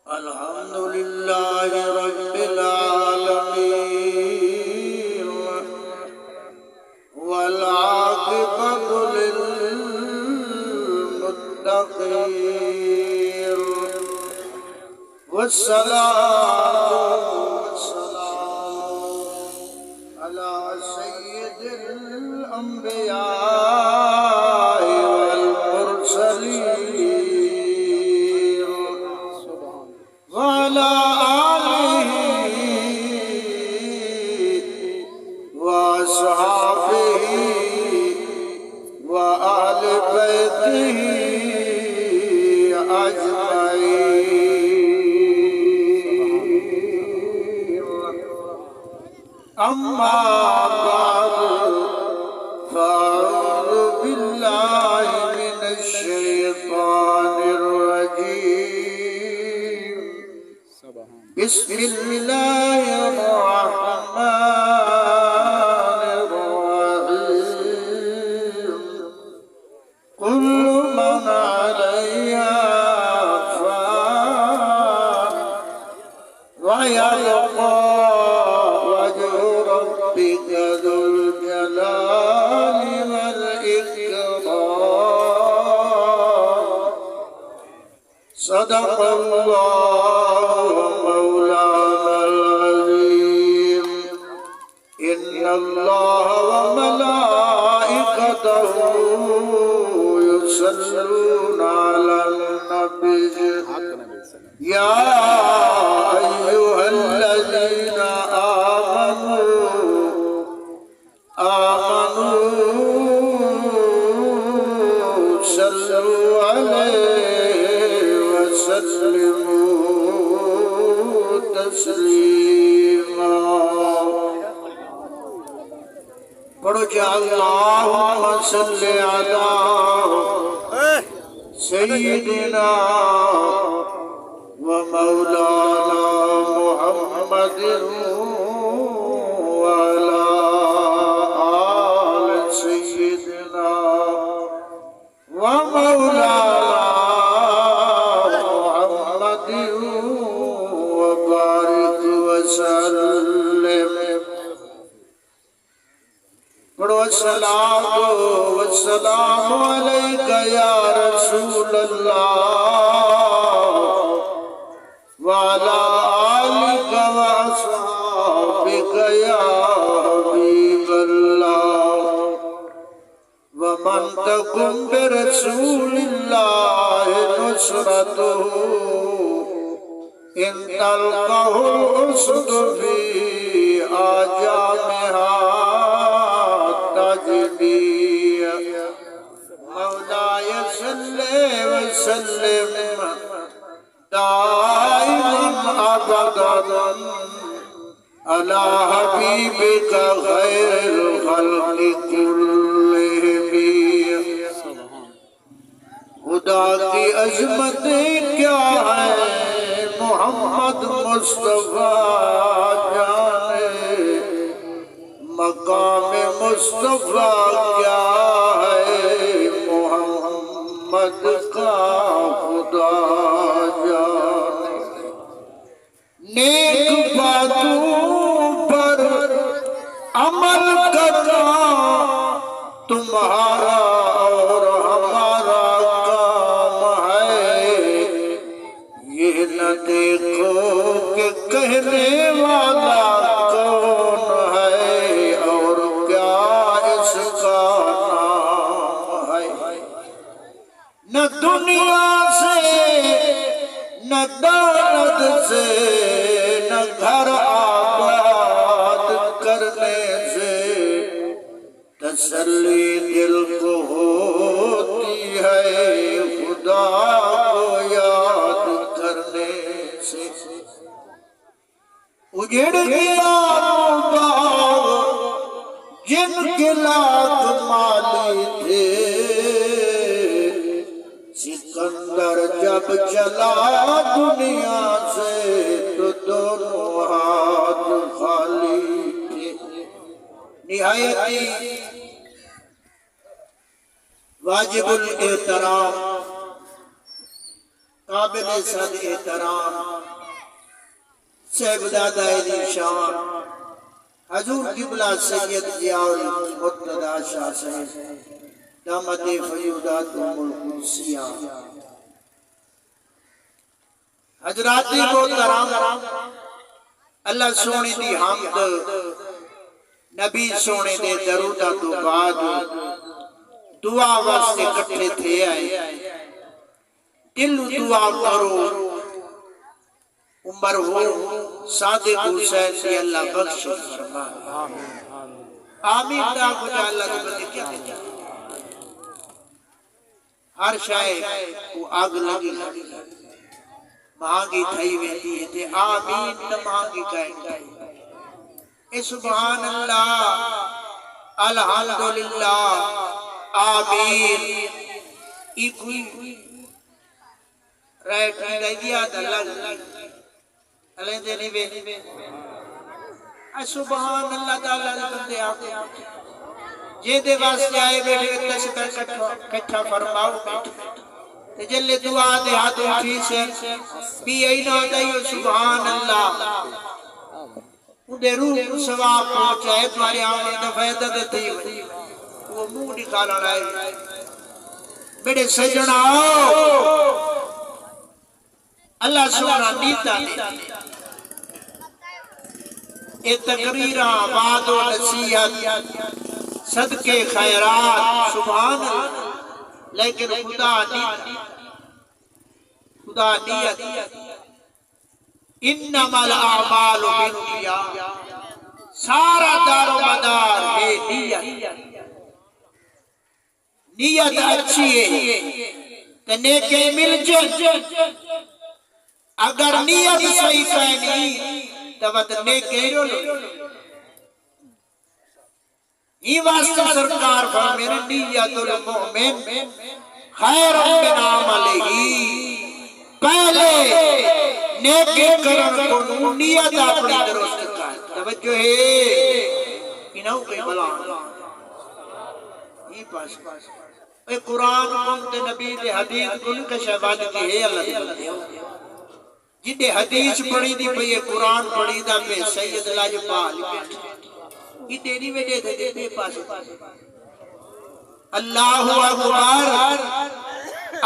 الحمد لله رب العالمين والعاقبة للمتقين والصلاة والسلام على سيد الأنبياء والمرسلين وعلى آله وأصحابه وأهل بيته أجمعين. أما بعد فأعوذ بالله من الشيطان الرجيم. بسم الله الرحمن الرحيم. كل من عليها فان ويبقى وجه ربك ذو الجلال والإكرام. صدق الله مولانا العظيم. إن الله وملائكته يصلون على النبي يا أيها الذين آمنوا صلوا عليه وسلموا تسليما. پڑھو کہ اللہم صل علی سیدنا ومولانا محمد وعلى آل سيدنا ومولانا محمد وبارك وسلم. پڑھو الصلاۃ والسلام علیک یا رسول اللہ وعلی آلک واصحابک یا حبیب اللہ. ومن تکن برسول اللہ نصرته ان تلقه الاسد فی آجامها مولاي صل وسلم دائما ابدا على حبيبك خير الخلق كلهم. خدا کی عظمتیں کیا ہے محمد مصطفیٰ جانے. مقام مصطفیٰ کیا ہے محمد کا خدا جانے. نیک باتوں پر عمل کرنا تمہارا اور ہمارا کام ہے. یہ نہ دیکھو کہ کہنے والا کون ہے اور کیا اس کا نام ہے. نہ دنیا سے نہ دولت سے نہ گھر آباد کرنے سے تسلی دل کو ہوتی ہے خدا کو یاد کرنے سے. اجڑ گیا باغ جن کے لاکھ مالی تھے. سکندر جب چلا دنیا سے تو دونوں ہاتھ خالی تھے. نہایتی واجب الاحترام قابل صد احترام صاحبزادہ علی شان حضور قبلہ سید ضیاء المرتضی شاہ صاحب دامت فیوضاتہم القدسیہ۔ حضرات محترم، اللہ سونے دی حمد، نبی سونے دے درودہ تو بعد دعا واسطے کٹھے تھے آئے، دل دعا کرو عمر ہو صادق حسین سے اللہ بخش فرمائے۔ آمین دا خدا اللہ کے بندے کیا کہتے ہیں؟ ہر شاید وہ آگ لگی مہانگی تھائی ویدی ہے تے آمین نہ مہانگی کہیں اے سبحان اللہ الحمدللہ آمین۔ ای کوئی رائٹ نہیں دیا اللہ علیہ دینے بے اے سبحان اللہ تعالیٰ نے بندے آتے جے دے واسطے آئے بیٹھے تشکر کٹھا فرماؤ بیٹھے جلے دعا دے ہاتھ اٹھی سے بھی اینا دائیو سبحان اللہ انہیں روح سواب پہنچائے تمہاری آمین دفعیدہ دیتے ہوئے وہ منہ نکالا رائے بیٹے سجنہ اللہ سونا نیتا دے اے تقریرہ بعد و نصیحت صدقے خیرات سبحان اللہ، لیکن خدا نیت انما الاعمال بالنیات، سارا دار و مدار ہے نیت اچھی ہے تو نیکے مل جن، اگر نیت صحیح کہنی تو بات نیکے رو لو۔ یہ واسطہ سرکار فرمائے نیت المؤمن خیر من عملہ، پہلے نیکی کرن کو نیت اپنی درست کر۔ توجہ ہے انہوں کے بلا یہ پاس اے قرآن قمت نبی دے حدیث کن کا شہباد کی ہے اللہ دے جنہیں حدیث پڑھی دی پہ یہ قرآن پڑھی دا پہ سید لاجپال یہ تیری وجہ دے دے پاس اللہ اکبر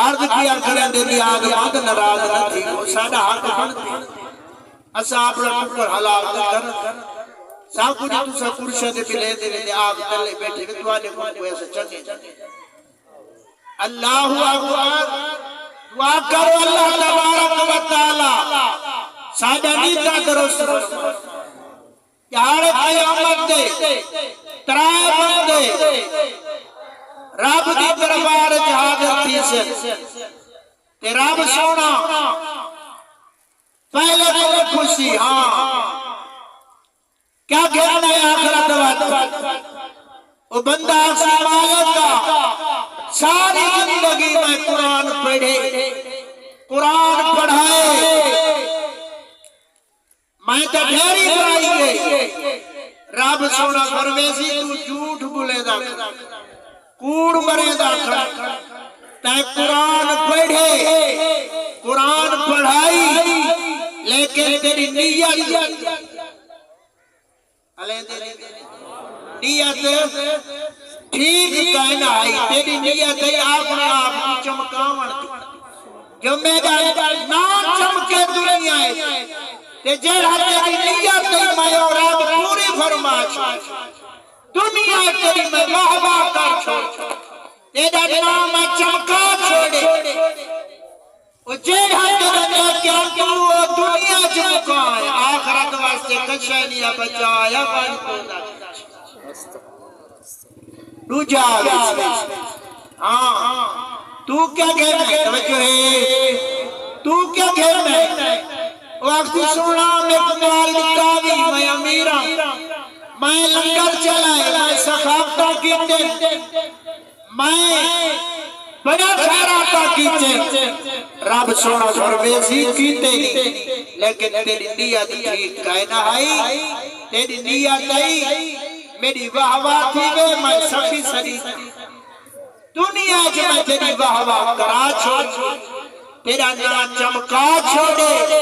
عرض کیا کریں دے دی آدمات نراض نہ تھی وہ سادہ حق بنتے اصحاب رکھر حلال کر ساں کچھ تو سا کرشد پلے دے دے آپ تلے بیٹھے کہ دعا نے کو ایسا چکے اللہ اکبر دعا کرو اللہ تبارک و تعالی سادہ نیتا درست یہاں قیامت دے ترائے بندے رب دی دربار جہادت تھی سے تے رب سونا پہلے تو خوشی ہاں کیا کہنا ہے آخرت وقت وہ بندہ اکسی مالک کا ساری زندگی میں قرآن پڑھے قرآن پڑھائے میں تو ڈھیری کرائی گئی رب سونا فرویسی تو جھوٹ بولے دا کوڑ مرے دا تے قرآن پڑھے قرآن پڑھائی لیکن تیری نیت ٹھیک کہنا ہے تیری نیت ہے اپنے آپ کی چمکاون جو میرا نہ چمکے دنیا ہے تے جہاں تیری نیت ہے میں اور آپ پوری فرمائش دنیا تیری میں واہوا کر چھوڑ تیرا نام چمکا چھوڑے وہ جہاں تیرا کیا کیوں وہ دنیا چمکا ہے آخرت واسطے کشانیہ بچایا بھائی پودا تو جاوے ہاں تو کیا کہنا ہے توجہ ہے تو کیا کہنا ہے وقت سونا میں کمال لکھاوی میں امیرہ میں لنگر چلائے میں سخافتہ کیتے میں بڑا خیراتہ کیتے رب سونا فرویسی کیتے لیکن تیری نیت ٹھیک کہنا ہے تیری نیت ہے میری واہ تھی وے میں سخی سری دنیا جو میں تیری واہ کرا چھوڑ تیرا نام چمکا چھوڑے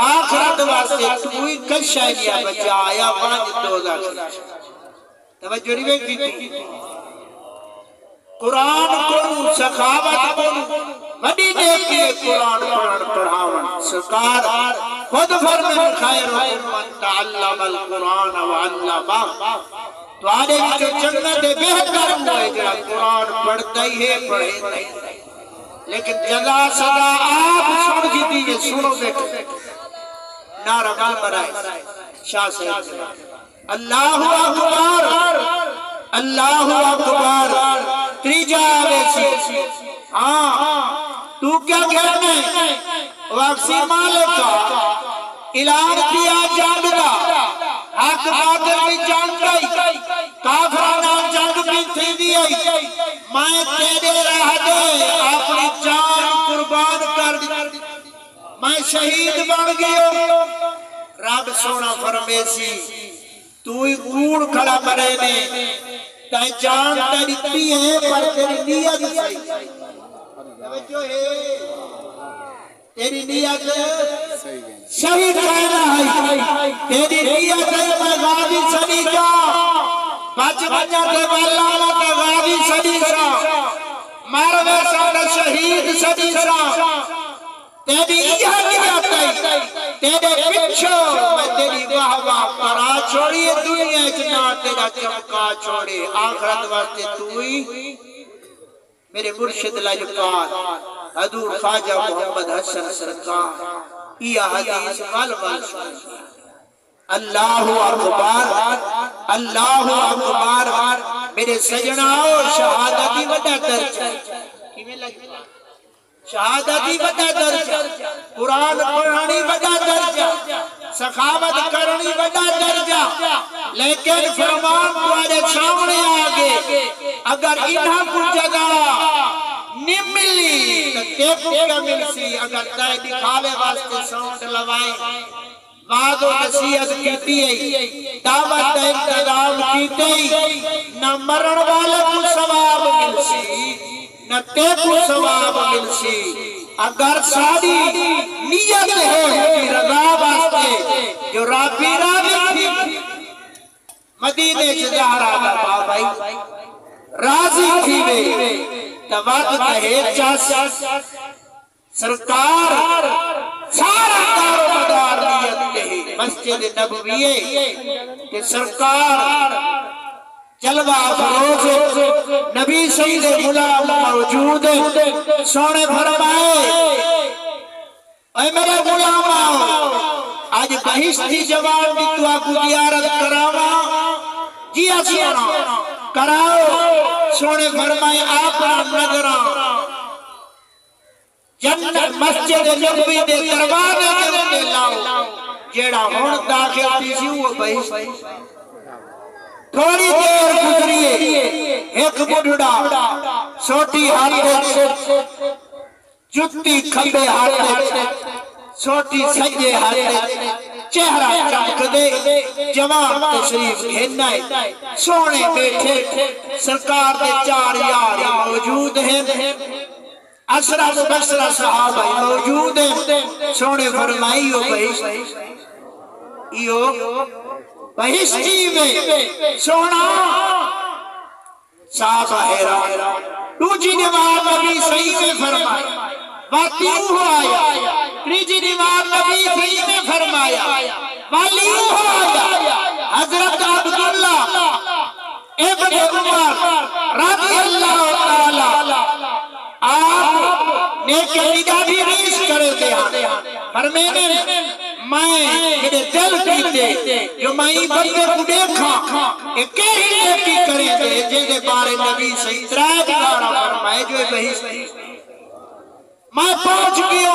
آخرت واسطے تو ہی کشا لیا بچایا وانج دوزخ توجہ نہیں بیٹھی قرآن کو سخاوت کو بڑی نیکی ہے قرآن پڑھاون سرکار خود فرمائے خیر من تعلم القرآن وعلمہ تو آنے کی جو جنت بہتر ہوئے جڑا قرآن پڑھتا ہی ہے پڑھے نہیں لیکن جزا سزا آپ سن کی دیئے سنو بیٹھے نعرہ مال برائے شاہ سے اللہ اکبر اللہ اکبر تریجا ویسی تو کیا کہنے واقسی مالکا اعلان کیا جنگ دا حق باطل بھی جنگ گئی کافرانہ جنگ بھی تھی دیئی میں تیرے راہ دے اپنی جان قربان کر دی میں شہید بن گیا رب سونا فرمیسی تو ہی کوڑ کھڑا مرے نے تائیں جان تیرتی ہے پر تیری نیت صحیح توجہ ہے تیری نیت صحیح کہنا ہے تیری نیت ہے میں غابی سنی جا بچ بچا تے والا تے غابی سنی جا مروے ساڑا شہید سنی جا تیری نیت ہے تیرے پچھو میں تیری واہ واہ کرا چھوڑی دنیا جنا تیرا چمکا چھوڑے آخرت واسطے توئی میرے مرشد لاجکار حضور خواجہ محمد حسن سرکار یہ حدیث مال سنی اللہ اکبر اللہ اکبر میرے سجناؤ شہادتی وڈا درجہ کیویں لگی شہادتی وڈا درجہ قرآن پڑھانی وڈا درجہ سخاوت کرنی وڈا درجہ لیکن فرمان تمہارے سامنے آگے اگر انہاں کو جگہ نہیں ملی تو دیکھو کیا ملسی اگر تائے دکھاوے واسطے ساؤنڈ لوائیں وعد و نصیحت کیتی ہے دعوت انتظام کیتی نہ مرن والے کو ثواب ملسی نہ تے کو ثواب ملسی اگر ساری نیت ہے کہ رضا واسطے جو رابی رابی تھی مدینے جزارہ کا بابائی راضی تھی بے تواد کہے چاس سرکار سارا دار و مدار نیت کہے مسجد نبویے کہ سرکار جلوہ افروز نبی سید غلام موجود سونے فرمائے اے میرے غلام آج بہشتی جوان بھی تو آکو دیارت کراوا جی سونا کراؤ سونے فرمائے آپنا نظران جنت مسجد نبوی دے دروازے کے اندے لاؤ جیڑا ہون داخل تیسی وہ بہشتی تھوڑی دیر گزریے ایک بڑھڑا سوٹی ہاتھے جتی کھمبے ہاتھے سوٹی سجے ہاتھے چہرہ چمک دے جوان تشریف گھنائے سونے بیٹھے سرکار دے چار یار موجود ہیں اسرا مبشرہ صحابہ موجود ہیں سونے فرمائیو بہشتی میں سونا صحابہ حیران دوجی نماز نبی صحیح میں فرمایا واتیو آیا تریجی نماز نبی صحیح میں فرمایا والیو آیا حضرت عبداللہ ابن عمر رضی اللہ تعالی آپ نیک نگاہ بھی ریس کرے دیا فرمینے میں میرے دل کیتے جو میں بندے کو دیکھا ایک ہی نیکی کرے دے جیدے بارے نبی صحیح ترائے دارا فرمائے جو بہشتی میں پہنچ گیا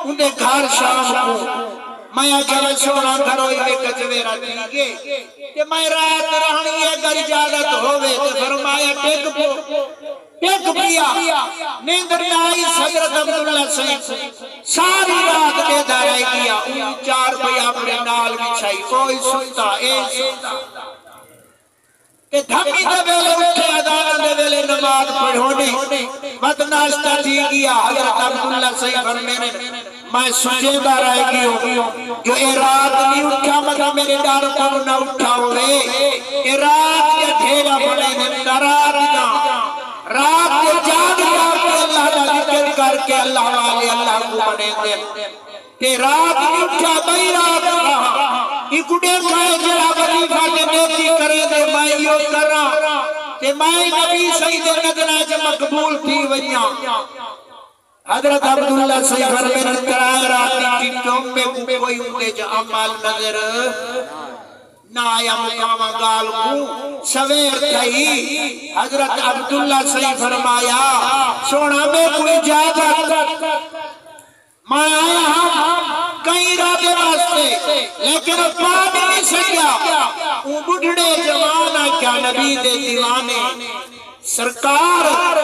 انہیں گھر شام کو میں اجل سونا گھروئی میں کچویرہ دیگے کہ میں رات رہنی اگر اجازت ہوئے تو فرمایا ٹیک پو ٹیک پیا نیندر آئی حضرت عبداللہ صحیح ساری رات کے دارائی کیا ان چار پہ اپنے نال بچھائی کوئی سنتا اے سنتا کہ دھمی دے ویلے اٹھے اذان دے ویلے نماز پڑھونے وقت ناشتہ تھی گیا حضرت عبداللہ صحیح فرمینے میں سجیدہ رہ گئی جو اے رات نہیں اٹھا مگر میرے ڈار پر نہ اٹھا ہوئے اے رات کے ڈھیرا بڑے نے رات کے جاگ کے اللہ کا ذکر کر کے اللہ والے اللہ کو بنے دے کہ رات نہیں اٹھا بھئی رات رہا اکڑے کھائے جڑا وظیفہ کے نیکی کرے دے میں یوں کرا کہ میں نبی سید نظرہ جو مقبول تھی ونیا حضرت عبداللہ صحیح فرمینے کرائے راتی چٹوں پہ کوئی اندے جو عمال نظر نہ آیا مقام گال کو سویر تھی حضرت عبداللہ صحیح فرمایا سونا میں کوئی جاگت میں آیا ہم کئی رابے واسطے لیکن پاک نہیں سکیا وہ بڑھڑے جوانا کیا نبی دے دیوانے سرکار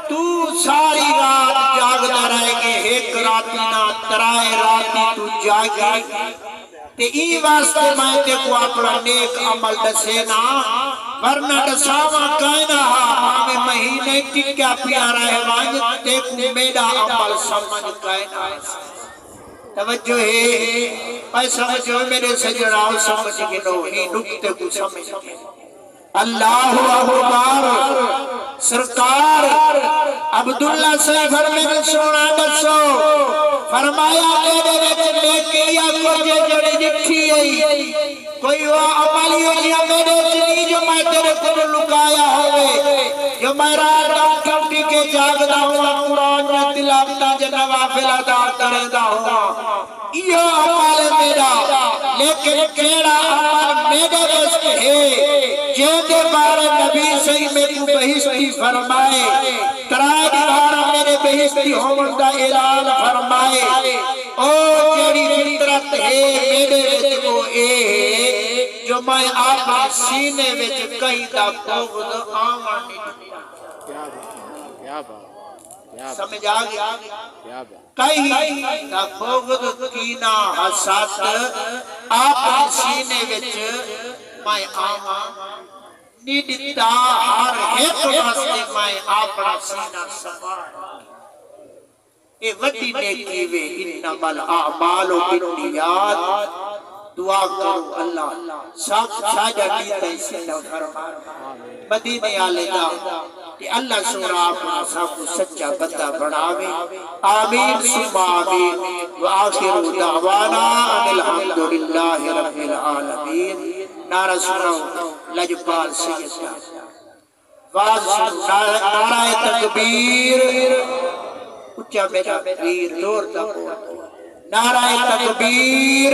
تو ساری رات جاگتا رہے گے ایک راتی نہ ترائے راتی تو جاگی تے ای واسطے میں تے کو اپنا نیک عمل دسینا ورنہ دساواں کائنا ہمیں مہینے ٹکیا پیارا ہے وانج تے کو میرا عمل سمجھ کائنا توجہ ہے پہ سمجھو میرے سجڑاؤ سمجھ گنو ہی نکتے کو سمجھ گنو اللہ اکبر سرکار عبداللہ صحیح فرمینے سونا دسو فرمایا میرے وچ نیکیاں کچھ جڑی جٹھی ہے کوئی وہ عملی ہو جیا میرے چنی جو میں تیرے کو لکایا ہوئے جو میں رات اٹھی کے جاگدا ہوا قرآن میں تلاوتاں جو نوافل ادا کردا ہوا یہ عمل میرا لیکن کیڑا عمل میرے وچ ہے جے بارے نبی صحیح میں کو بہشتی فرمائے ترائے بارہ میرے بہشتی ہومن دا اعلان فرمائے او جیڑی فطرت ہے میرے وچ وہ اے جو میں آپ سینے وچ کہیں دا بغض آوان نہیں سمجھ آگیا کہیں دا بغض کینہ حسد آپ سینے وچ میں آوان نیدتا ہر ایک واسطے میں آپنا سینہ سوار اے وڈی نیکی وے انما الاعمال بالنیات دعا کرو اللہ سب شاجہ دیتا ہے سینہ فرما مدینے آلے دا کہ اللہ سورا اپنا سب کو سچا بندہ بڑھاوے آمین ثم آمین وآخر دعوانا ان الحمدللہ رب العالمین نعرہ سنو لجپال سید نعرہ تکبیر اچھا میرا پیر دور تکو نعرہ تکبیر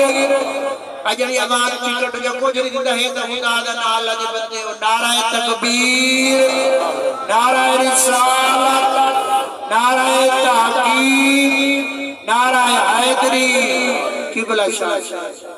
اجلی آواز چکٹ جو کجری دیتا ہے تو خدا دا نالا دے بندے ہو نعرہ تکبیر نعرہ رسالت نعرہ تحقیم نعرہ حیدری قبلہ شاہ